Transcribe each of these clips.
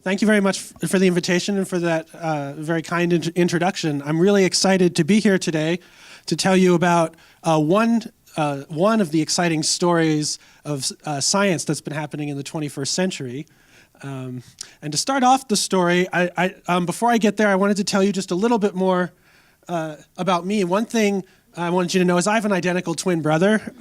Thank you very much for the invitation and for that very kind introduction. I'm really excited to be here today to tell you about one of the exciting stories of science that's been happening in the 21st century. And to start off the story, before I get there, I wanted to tell you just a little bit more about me. One thing I wanted you to know is I have an identical twin brother.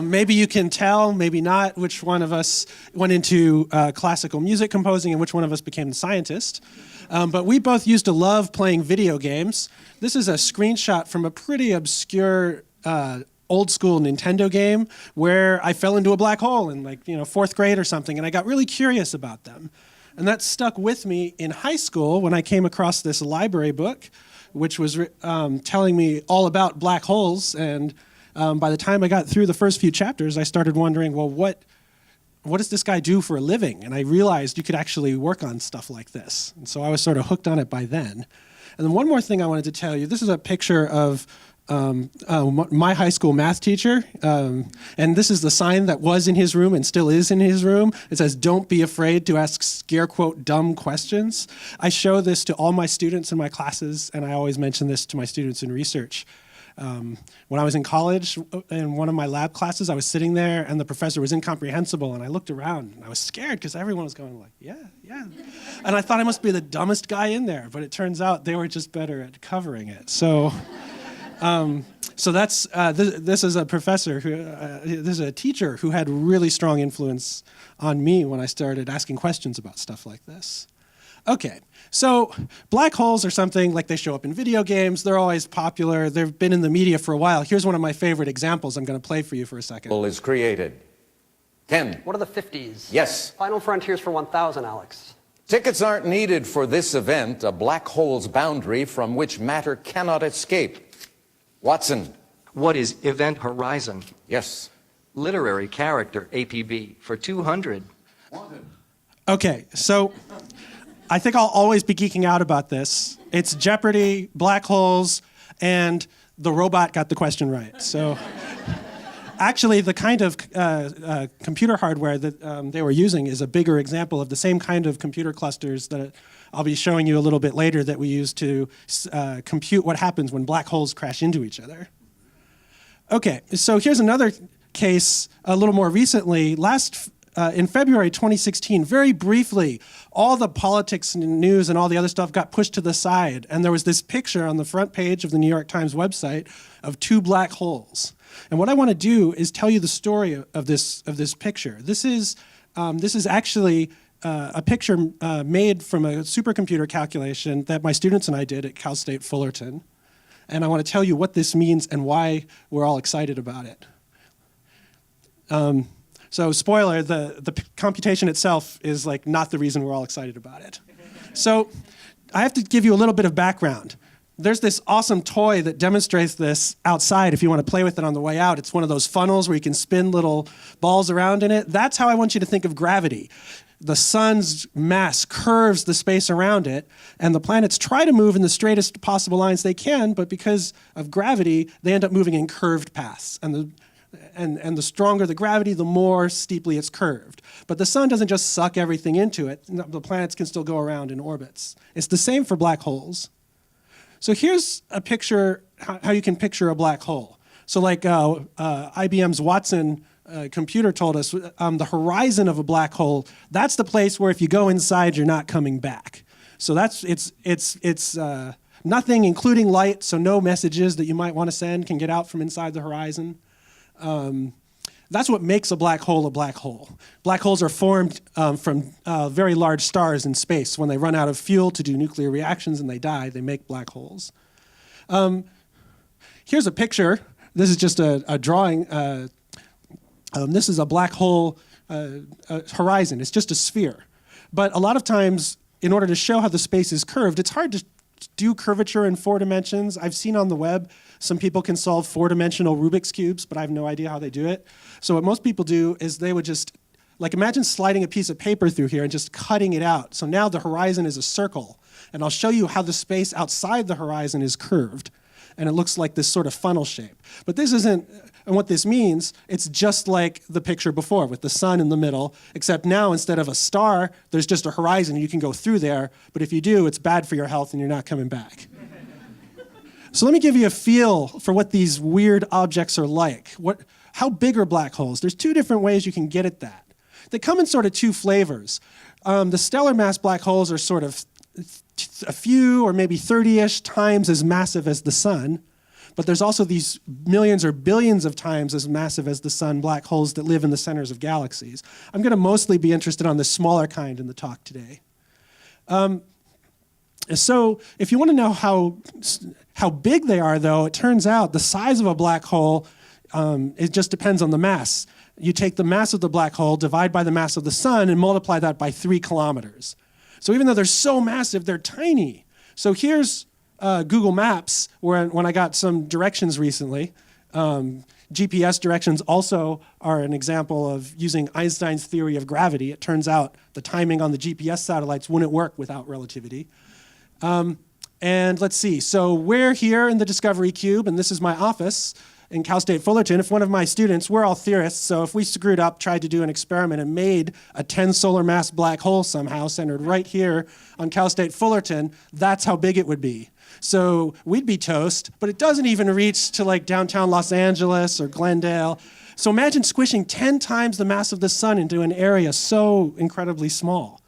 Maybe you can tell, maybe not, which one of us went into classical music composing and which one of us became a scientist. But we both used to love playing video games. This is a screenshot from a pretty obscure old school Nintendo game where I fell into a black hole in fourth grade or something, and I got really curious about them. And that stuck with me in high school when I came across this library book, which was telling me all about black holes. And by the time I got through the first few chapters, I started wondering, well, what does this guy do for a living? And I realized you could actually work on stuff like this. And so I was sort of hooked on it by then. And then one more thing I wanted to tell you. This is a picture of my high school math teacher. And this is the sign that was in his room and still is in his room. It says, "Don't be afraid to ask scare quote dumb questions." I show this to all my students in my classes, and I always mention this to my students in research. When I was in college, in one of my lab classes, I was sitting there and the professor was incomprehensible, and I looked around and I was scared because everyone was going like, yeah. And I thought I must be the dumbest guy in there, but it turns out they were just better at covering it. So that's, this is a professor, this is a teacher who had really strong influence on me when I started asking questions about stuff like this. Okay, so black holes are something like they show up in video games. They're always popular. They've been in the media for a while. Here's one of my favorite examples I'm going to play for you for a second. Is created. Ken. What are the 50s? Yes. Final Frontiers for 1000, Alex. Tickets aren't needed for this event, a black hole's boundary from which matter cannot escape. Watson. What is Event Horizon? Yes. Literary character, APB, for 200. Okay, so I think I'll always be geeking out about this. It's Jeopardy, black holes, and the robot got the question right. So actually, the kind of computer hardware that they were using is a bigger example of the same kind of computer clusters that I'll be showing you a little bit later that we use to compute what happens when black holes crash into each other. Okay, so here's another case a little more recently. In February 2016, very briefly, all the politics and news and all the other stuff got pushed to the side, and there was this picture on the front page of the New York Times website of two black holes. And what I want to do is tell you the story of this picture. This is actually a picture made from a supercomputer calculation that my students and I did at Cal State Fullerton. And I want to tell you what this means and why we're all excited about it. So spoiler, the computation itself is not the reason we're all excited about it. So I have to give you a little bit of background. There's this awesome toy that demonstrates this outside if you want to play with it on the way out. It's one of those funnels where you can spin little balls around in it. That's how I want you to think of gravity. The sun's mass curves the space around it, and the planets try to move in the straightest possible lines they can, but because of gravity, they end up moving in curved paths. And the stronger the gravity, the more steeply it's curved. But the sun doesn't just suck everything into it. The planets can still go around in orbits. It's the same for black holes. So here's a picture, how you can picture a black hole. So IBM's Watson computer told us, the horizon of a black hole, that's the place where if you go inside, you're not coming back. So it's nothing, including light, so no messages that you might want to send can get out from inside the horizon. That's what makes a black hole a black hole. Black holes are formed from very large stars in space. When they run out of fuel to do nuclear reactions and they die, they make black holes. Here's a picture. This is just a drawing. This is a black hole horizon. It's just a sphere. But a lot of times, in order to show how the space is curved, it's hard to do curvature in 4 dimensions. I've seen on the web some people can solve 4-dimensional Rubik's Cubes, but I have no idea how they do it. So what most people do is they would just, imagine sliding a piece of paper through here and just cutting it out. So now the horizon is a circle. And I'll show you how the space outside the horizon is curved. And it looks like this sort of funnel shape. But this isn't And what this means, it's just like the picture before with the sun in the middle, except now instead of a star, there's just a horizon. You can go through there, but if you do, it's bad for your health and you're not coming back. So let me give you a feel for what these weird objects are like. How big are black holes? There's two different ways you can get at that. They come in sort of two flavors. The stellar mass black holes are sort of a few or maybe 30-ish times as massive as the sun. But there's also these millions or billions of times as massive as the sun black holes that live in the centers of galaxies. I'm going to mostly be interested on the smaller kind in the talk today. So if you want to know how big they are, though, it turns out the size of a black hole, it just depends on the mass. You take the mass of the black hole, divide by the mass of the sun, and multiply that by 3 kilometers. So even though they're so massive, they're tiny. So here's Google Maps, when I got some directions recently. GPS directions also are an example of using Einstein's theory of gravity. It turns out the timing on the GPS satellites wouldn't work without relativity. And let's see, so we're here in the Discovery Cube, and this is my office in Cal State Fullerton. If one of my students, we're all theorists, so if we screwed up, tried to do an experiment and made a 10 solar mass black hole somehow centered right here on Cal State Fullerton, that's how big it would be. So we'd be toast, but it doesn't even reach to like downtown Los Angeles or Glendale. So imagine squishing 10 times the mass of the sun into an area so incredibly small.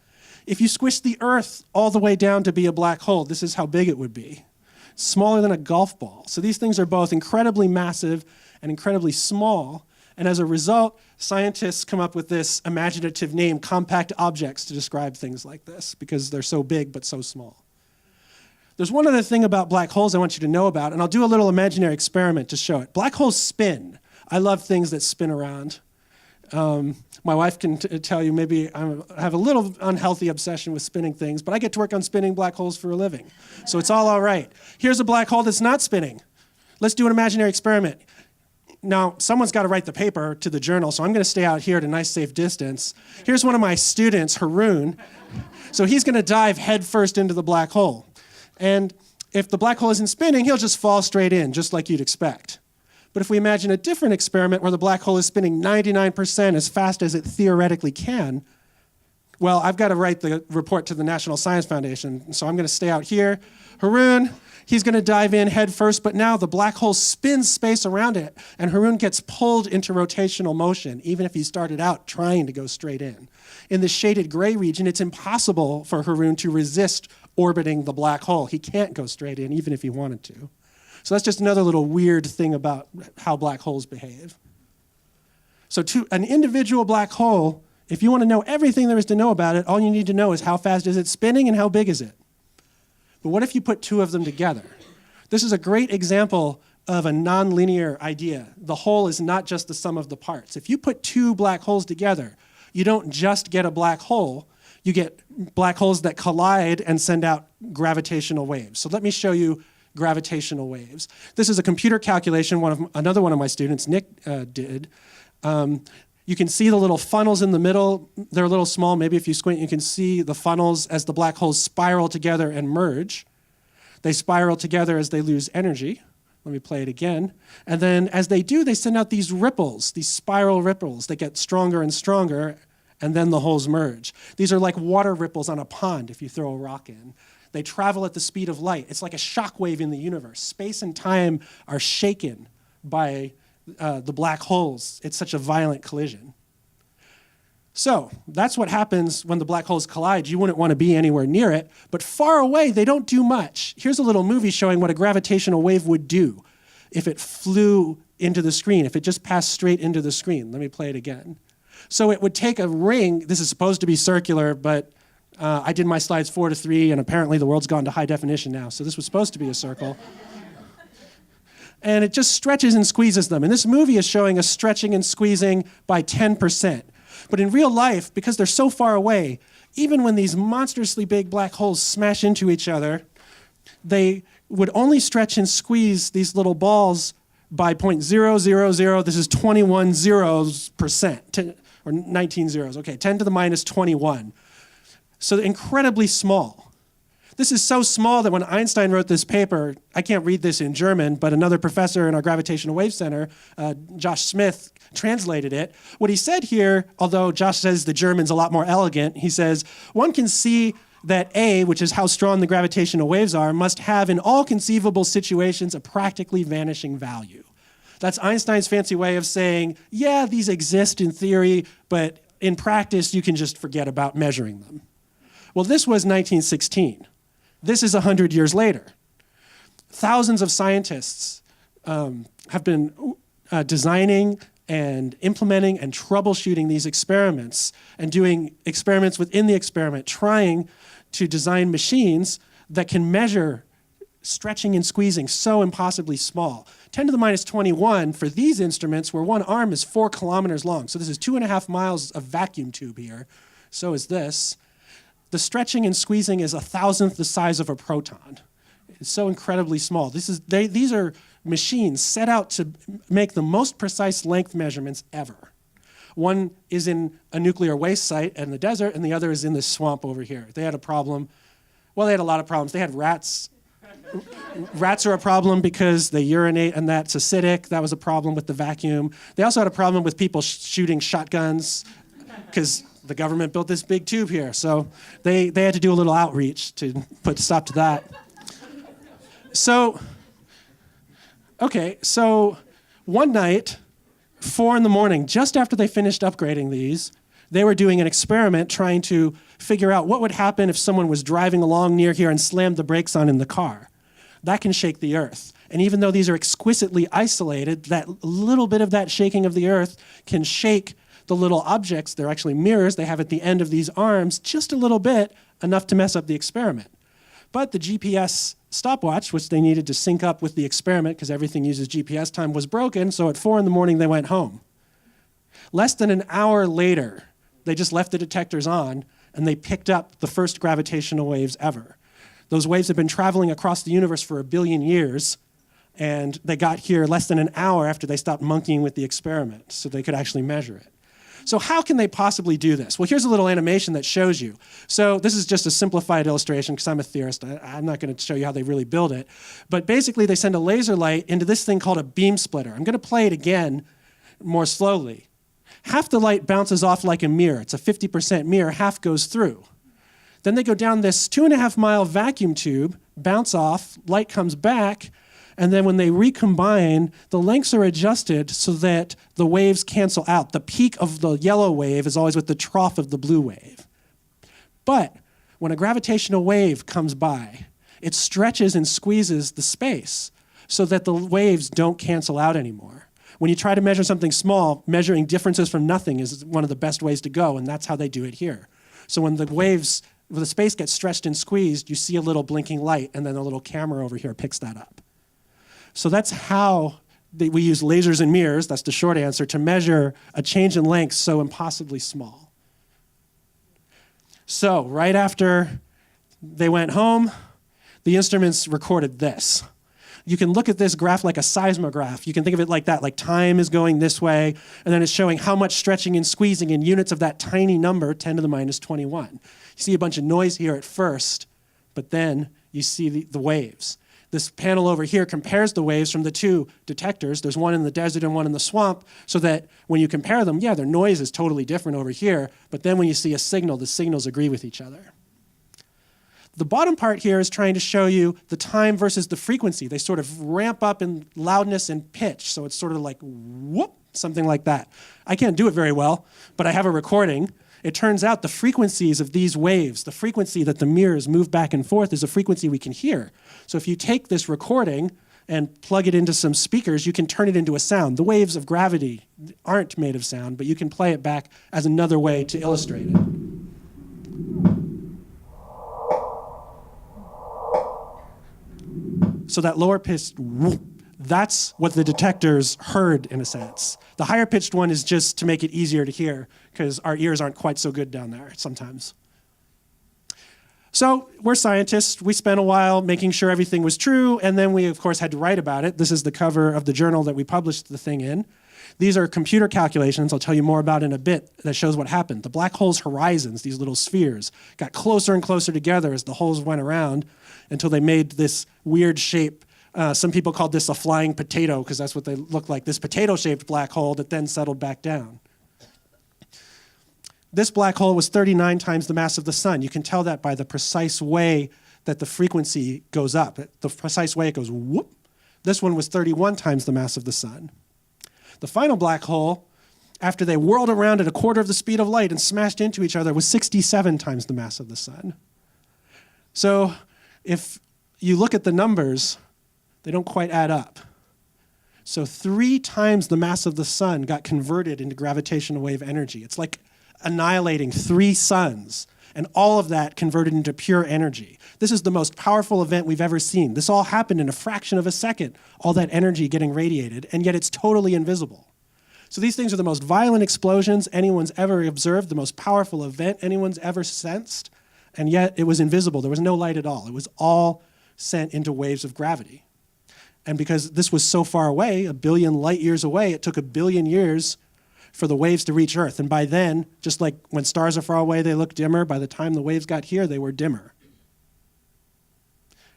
If you squish the Earth all the way down to be a black hole, this is how big it would be. Smaller than a golf ball. So these things are both incredibly massive and incredibly small. And as a result, scientists come up with this imaginative name, compact objects, to describe things like this because they're so big but so small. There's one other thing about black holes I want you to know about, and I'll do a little imaginary experiment to show it. Black holes spin. I love things that spin around. My wife can tell you maybe I have a little unhealthy obsession with spinning things, but I get to work on spinning black holes for a living. So it's all right. Here's a black hole that's not spinning. Let's do an imaginary experiment. Now, someone's got to write the paper to the journal, so I'm going to stay out here at a nice safe distance. Here's one of my students, Haroon. So he's going to dive headfirst into the black hole. And if the black hole isn't spinning, he'll just fall straight in, just like you'd expect. But if we imagine a different experiment where the black hole is spinning 99% as fast as it theoretically can, well, I've got to write the report to the National Science Foundation, so I'm going to stay out here. Haroon, he's going to dive in head first, but now the black hole spins space around it, and Haroon gets pulled into rotational motion, even if he started out trying to go straight in. In the shaded gray region, it's impossible for Haroon to resist orbiting the black hole. He can't go straight in, even if he wanted to. So that's just another little weird thing about how black holes behave. So to an individual black hole, if you want to know everything there is to know about it, all you need to know is how fast is it spinning and how big is it. But what if you put two of them together? This is a great example of a nonlinear idea. The whole is not just the sum of the parts. If you put two black holes together, you don't just get a black hole, you get black holes that collide and send out gravitational waves. So let me show you gravitational waves. This is a computer calculation another one of my students, Nick, did. You can see the little funnels in the middle. They're a little small. Maybe if you squint, you can see the funnels as the black holes spiral together and merge. They spiral together as they lose energy. Let me play it again. And then as they do, they send out these ripples, these spiral ripples that get stronger and stronger, and then the holes merge. These are like water ripples on a pond if you throw a rock in. They travel at the speed of light. It's like a shock wave in the universe. Space and time are shaken by the black holes. It's such a violent collision. So that's what happens when the black holes collide. You wouldn't want to be anywhere near it, but far away, they don't do much. Here's a little movie showing what a gravitational wave would do if it flew into the screen, if it just passed straight into the screen. Let me play it again. So it would take a ring. This is supposed to be circular, but I did my slides 4:3, and apparently the world's gone to high definition now, so this was supposed to be a circle. And it just stretches and squeezes them. And this movie is showing a stretching and squeezing by 10%. But in real life, because they're so far away, even when these monstrously big black holes smash into each other, they would only stretch and squeeze these little balls by 0.000, this is 21 zeros%, or 19 zeros, okay, 10 to the minus 21. So incredibly small. This is so small that when Einstein wrote this paper, I can't read this in German, but another professor in our Gravitational Wave Center, Josh Smith, translated it. What he said here, although Josh says the German's a lot more elegant, he says, one can see that A, which is how strong the gravitational waves are, must have in all conceivable situations a practically vanishing value. That's Einstein's fancy way of saying, yeah, these exist in theory, but in practice, you can just forget about measuring them. Well, this was 1916. This is 100 years later. Thousands of scientists have been designing and implementing and troubleshooting these experiments and doing experiments within the experiment, trying to design machines that can measure stretching and squeezing so impossibly small. 10 to the minus 21 for these instruments, where one arm is 4 kilometers long. So this is 2.5 miles of vacuum tube here. So is this. The stretching and squeezing is 1,000th the size of a proton. It's so incredibly small. These are machines set out to make the most precise length measurements ever. One is in a nuclear waste site in the desert, and the other is in this swamp over here. They had a problem. Well, they had a lot of problems. They had rats. Rats are a problem because they urinate, and that's acidic. That was a problem with the vacuum. They also had a problem with people shooting shotguns because the government built this big tube here. So they had to do a little outreach to put stop to that. So one night, 4 in the morning, just after they finished upgrading these, they were doing an experiment trying to figure out what would happen if someone was driving along near here and slammed the brakes on in the car. That can shake the Earth. And even though these are exquisitely isolated, that little bit of that shaking of the Earth can shake the little objects, they're actually mirrors they have at the end of these arms, just a little bit, enough to mess up the experiment. But the GPS stopwatch, which they needed to sync up with the experiment because everything uses GPS time, was broken, so at 4 in the morning they went home. Less than an hour later, they just left the detectors on and they picked up the first gravitational waves ever. Those waves have been traveling across the universe for 1 billion years, and they got here less than an hour after they stopped monkeying with the experiment, so they could actually measure it. So how can they possibly do this? Well, here's a little animation that shows you. So this is just a simplified illustration because I'm a theorist. I'm not going to show you how they really build it. But basically, they send a laser light into this thing called a beam splitter. I'm going to play it again more slowly. Half the light bounces off like a mirror. It's a 50% mirror. Half goes through. Then they go down this 2.5-mile vacuum tube, bounce off, light comes back, and then when they recombine, the lengths are adjusted so that the waves cancel out. The peak of the yellow wave is always with the trough of the blue wave. But when a gravitational wave comes by, it stretches and squeezes the space so that the waves don't cancel out anymore. When you try to measure something small, measuring differences from nothing is one of the best ways to go, and that's how they do it here. So when the space gets stretched and squeezed, you see a little blinking light, and then a little camera over here picks that up. So that's how we use lasers and mirrors, that's the short answer, to measure a change in length so impossibly small. So right after they went home, the instruments recorded this. You can look at this graph like a seismograph. You can think of it like that, like time is going this way, and then it's showing how much stretching and squeezing in units of that tiny number, 10 to the minus 21. You see a bunch of noise here at first, but then you see the waves. This panel over here compares the waves from the 2 detectors. There's one in the desert and one in the swamp, so that when you compare them, yeah, their noise is totally different over here, but then when you see a signal, the signals agree with each other. The bottom part here is trying to show you the time versus the frequency. They sort of ramp up in loudness and pitch, so it's sort of like whoop, something like that. I can't do it very well, but I have a recording. It turns out the frequencies of these waves, the frequency that the mirrors move back and forth, is a frequency we can hear. So if you take this recording and plug it into some speakers, you can turn it into a sound. The waves of gravity aren't made of sound, but you can play it back as another way to illustrate it. So that lower pitched whoop, that's what the detectors heard in a sense. The higher pitched one is just to make it easier to hear because our ears aren't quite so good down there sometimes. So we're scientists. We spent a while making sure everything was true, and then we, of course, had to write about it. This is the cover of the journal that we published the thing in. These are computer calculations I'll tell you more about in a bit that shows what happened. The black hole's horizons, these little spheres, got closer and closer together as the holes went around until they made this weird shape. Some people called this a flying potato because that's what they looked like, this potato-shaped black hole that then settled back down. This black hole was 39 times the mass of the sun. You can tell that by the precise way that the frequency goes up. The precise way it goes whoop. This one was 31 times the mass of the sun. The final black hole, after they whirled around at a quarter of the speed of light and smashed into each other, was 67 times the mass of the sun. So if you look at the numbers, they don't quite add up. So 3 times the mass of the sun got converted into gravitational wave energy. It's like annihilating 3 suns, and all of that converted into pure energy. This is the most powerful event we've ever seen. This all happened in a fraction of a second, all that energy getting radiated, and yet it's totally invisible. So these things are the most violent explosions anyone's ever observed, the most powerful event anyone's ever sensed, and yet it was invisible. There was no light at all. It was all sent into waves of gravity. And because this was so far away, 1 billion light years away, it took 1 billion years for the waves to reach Earth. And by then, just like when stars are far away, they look dimmer. By the time the waves got here, they were dimmer.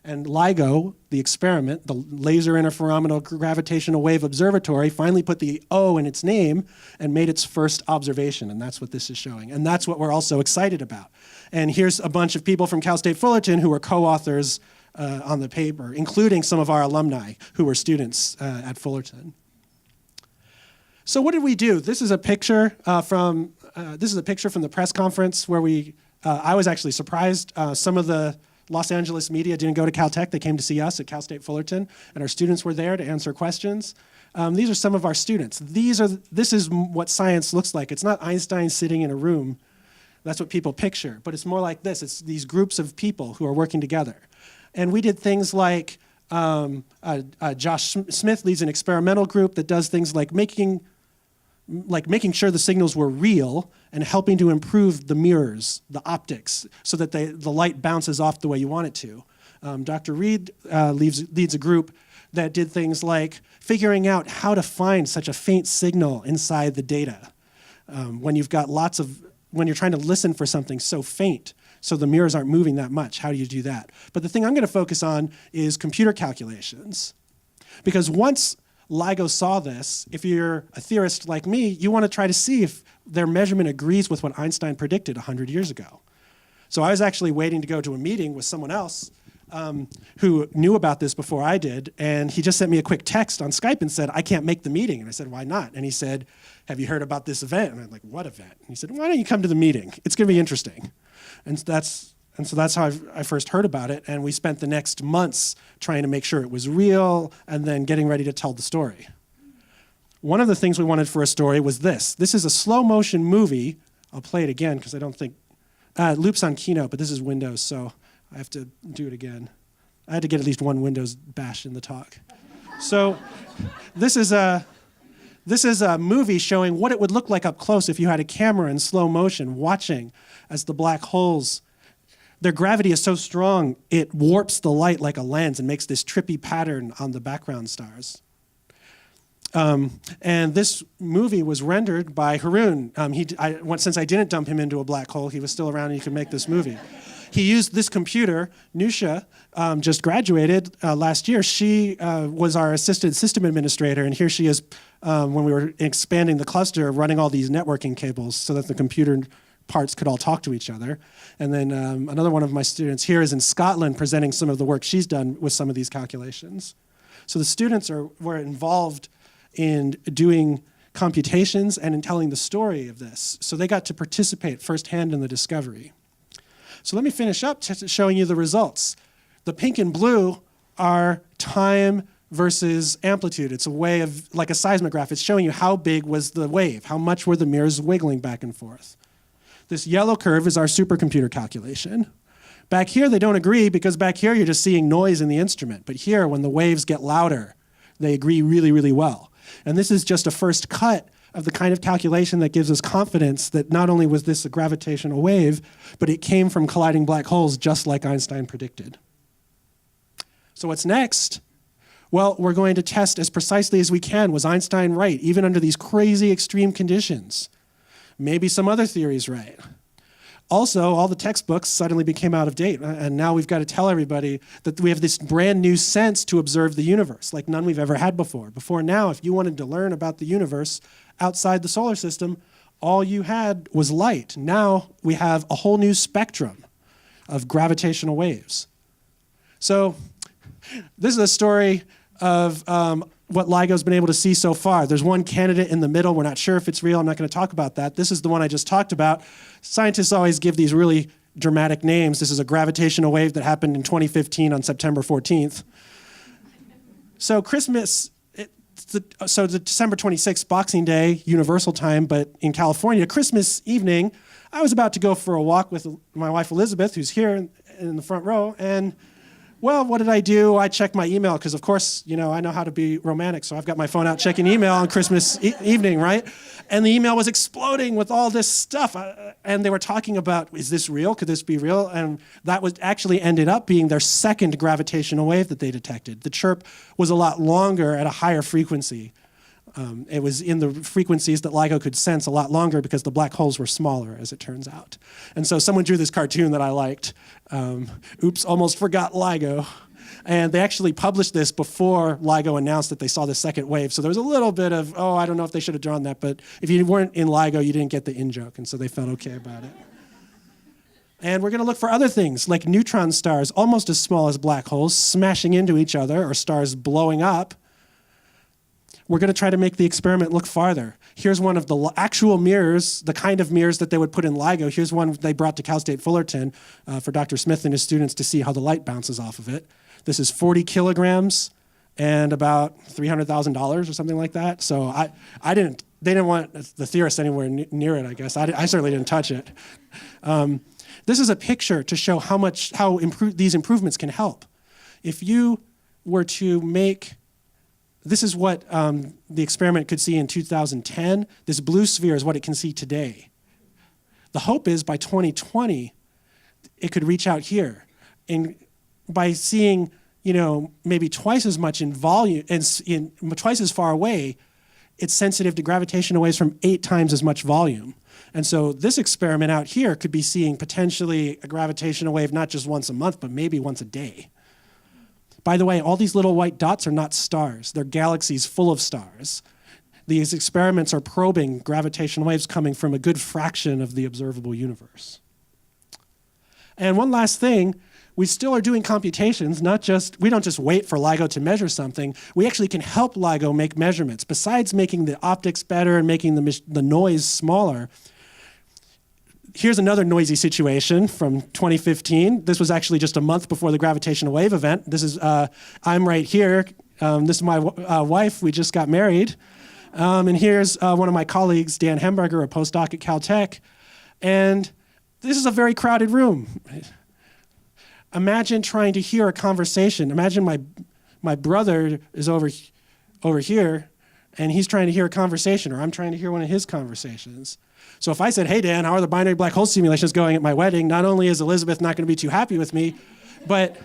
And LIGO, the experiment, the Laser Interferometer Gravitational Wave Observatory, finally put the O in its name and made its first observation. And that's what this is showing. And that's what we're also excited about. And here's a bunch of people from Cal State Fullerton who were co-authors on the paper, including some of our alumni who were students at Fullerton. So what did we do? This is a picture from the press conference where I was actually surprised. Some of the Los Angeles media didn't go to Caltech. They came to see us at Cal State Fullerton, and our students were there to answer questions. These are some of our students. This is what science looks like. It's not Einstein sitting in a room. That's what people picture, but it's more like this. It's these groups of people who are working together. And we did things like Josh Smith leads an experimental group that does things like making sure the signals were real and helping to improve the mirrors, the optics, so that the light bounces off the way you want it to. Dr. Reed leads a group that did things like figuring out how to find such a faint signal inside the data. When you're trying to listen for something so faint, so the mirrors aren't moving that much, how do you do that? But the thing I'm going to focus on is computer calculations. Because once LIGO saw this, if you're a theorist like me, you want to try to see if their measurement agrees with what Einstein predicted 100 years ago. So I was actually waiting to go to a meeting with someone else who knew about this before I did, and he just sent me a quick text on Skype and said, I can't make the meeting. And I said, why not? And he said, have you heard about this event? And I'm like, what event? And he said, why don't you come to the meeting? It's going to be interesting. And so that's how I first heard about it, and we spent the next months trying to make sure it was real and then getting ready to tell the story. One of the things we wanted for a story was this. This is a slow motion movie. I'll play it again because I don't think, it loops on Keynote, but this is Windows, so I have to do it again. I had to get at least one Windows bash in the talk. So this is a movie showing what it would look like up close if you had a camera in slow motion watching as the black holes, their gravity is so strong, it warps the light like a lens and makes this trippy pattern on the background stars. And this movie was rendered by Haroon. Since I didn't dump him into a black hole, he was still around and he could make this movie. He used this computer. Nusha just graduated last year. She was our assistant system administrator, and here she is when we were expanding the cluster, running all these networking cables so that the computer parts could all talk to each other. And then another one of my students here is in Scotland presenting some of the work she's done with some of these calculations. So the students were involved in doing computations and in telling the story of this. So they got to participate firsthand in the discovery. So let me finish up showing you the results. The pink and blue are time versus amplitude. It's a way of, like a seismograph, it's showing you how big was the wave, how much were the mirrors wiggling back and forth. This yellow curve is our supercomputer calculation. Back here, they don't agree because back here, you're just seeing noise in the instrument. But here, when the waves get louder, they agree really, really well. And this is just a first cut of the kind of calculation that gives us confidence that not only was this a gravitational wave, but it came from colliding black holes just like Einstein predicted. So what's next? Well, we're going to test as precisely as we can. Was Einstein right, even under these crazy extreme conditions? Maybe some other theories right. Also, all the textbooks suddenly became out of date, and now we've got to tell everybody that we have this brand new sense to observe the universe, like none we've ever had before. Before now, if you wanted to learn about the universe outside the solar system, all you had was light. Now we have a whole new spectrum of gravitational waves. So this is a story of what LIGO's been able to see so far. There's one candidate in the middle. We're not sure if it's real. I'm not going to talk about that. This is the one I just talked about. Scientists always give these really dramatic names. This is a gravitational wave that happened in 2015 on September 14th. So Christmas, so the December 26th, Boxing Day, Universal Time, but in California, Christmas evening, I was about to go for a walk with my wife Elizabeth, who's here in the front row, and well, what did I do? I checked my email because, of course, you know, I know how to be romantic, so I've got my phone out checking email on Christmas evening, right? And the email was exploding with all this stuff, and they were talking about, is this real? Could this be real? And that was actually ended up being their second gravitational wave that they detected. The chirp was a lot longer at a higher frequency. It was in the frequencies that LIGO could sense a lot longer because the black holes were smaller, as it turns out. And so someone drew this cartoon that I liked. Oops, almost forgot LIGO. And they actually published this before LIGO announced that they saw the second wave. So there was a little bit of, oh, I don't know if they should have drawn that, but if you weren't in LIGO, you didn't get the in-joke, and so they felt okay about it. And we're going to look for other things, like neutron stars, almost as small as black holes, smashing into each other, or stars blowing up. We're going to try to make the experiment look farther. Here's one of the actual mirrors, the kind of mirrors that they would put in LIGO. Here's one they brought to Cal State Fullerton for Dr. Smith and his students to see how the light bounces off of it. This is 40 kilograms and about $300,000 or something like that. So they didn't want the theorists anywhere near it, I guess. I certainly didn't touch it. This is a picture to show how these improvements can help. If you were to make this is what the experiment could see in 2010. This blue sphere is what it can see today. The hope is by 2020, it could reach out here. And by seeing, you know, maybe twice as much in volume, and twice as far away, it's sensitive to gravitational waves from 8 times as much volume. And so this experiment out here could be seeing potentially a gravitational wave not just once a month, but maybe once a day. By the way, all these little white dots are not stars. They're galaxies full of stars. These experiments are probing gravitational waves coming from a good fraction of the observable universe. And one last thing, we still are doing computations, we don't just wait for LIGO to measure something. We actually can help LIGO make measurements. Besides making the optics better and making the noise smaller, here's another noisy situation from 2015. This was actually just a month before the gravitational wave event. This is, I'm right here. This is my wife. We just got married. And here's one of my colleagues, Dan Hemberger, a postdoc at Caltech. And this is a very crowded room. Imagine trying to hear a conversation. Imagine my brother is over here, and he's trying to hear a conversation, or I'm trying to hear one of his conversations. So if I said, hey, Dan, how are the binary black hole simulations going at my wedding? Not only is Elizabeth not going to be too happy with me, but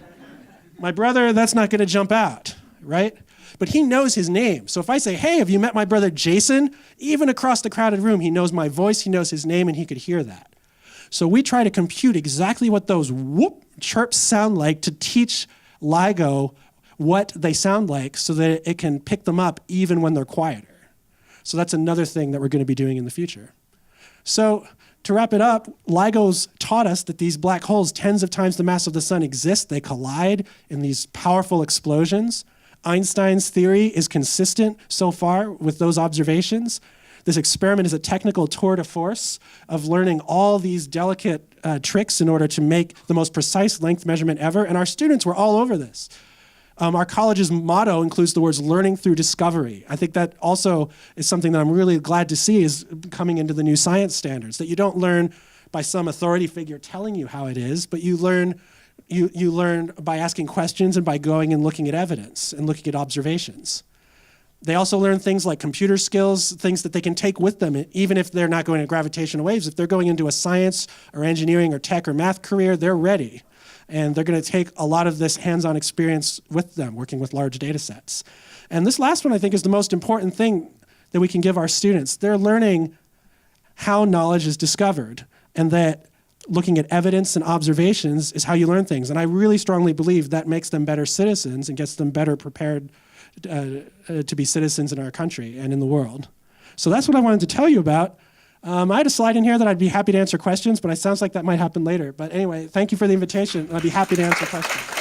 my brother, that's not going to jump out, right? But he knows his name. So if I say, hey, have you met my brother Jason? Even across the crowded room, he knows my voice, he knows his name, and he could hear that. So we try to compute exactly what those whoop chirps sound like to teach LIGO what they sound like so that it can pick them up even when they're quieter. So that's another thing that we're going to be doing in the future. So to wrap it up, LIGO's taught us that these black holes, tens of times the mass of the sun, exist. They collide in these powerful explosions. Einstein's theory is consistent so far with those observations. This experiment is a technical tour de force of learning all these delicate tricks in order to make the most precise length measurement ever, and our students were all over this. Our college's motto includes the words learning through discovery. I think that also is something that I'm really glad to see is coming into the new science standards, that you don't learn by some authority figure telling you how it is, but you learn by asking questions and by going and looking at evidence and looking at observations. They also learn things like computer skills, things that they can take with them, even if they're not going to gravitational waves. If they're going into a science or engineering or tech or math career, they're ready. And they're going to take a lot of this hands-on experience with them, working with large data sets. And this last one, I think, is the most important thing that we can give our students. They're learning how knowledge is discovered, and that looking at evidence and observations is how you learn things. And I really strongly believe that makes them better citizens and gets them better prepared to be citizens in our country and in the world. So that's what I wanted to tell you about. I had a slide in here that I'd be happy to answer questions, but it sounds like that might happen later. But anyway, thank you for the invitation. I'd be happy to answer questions.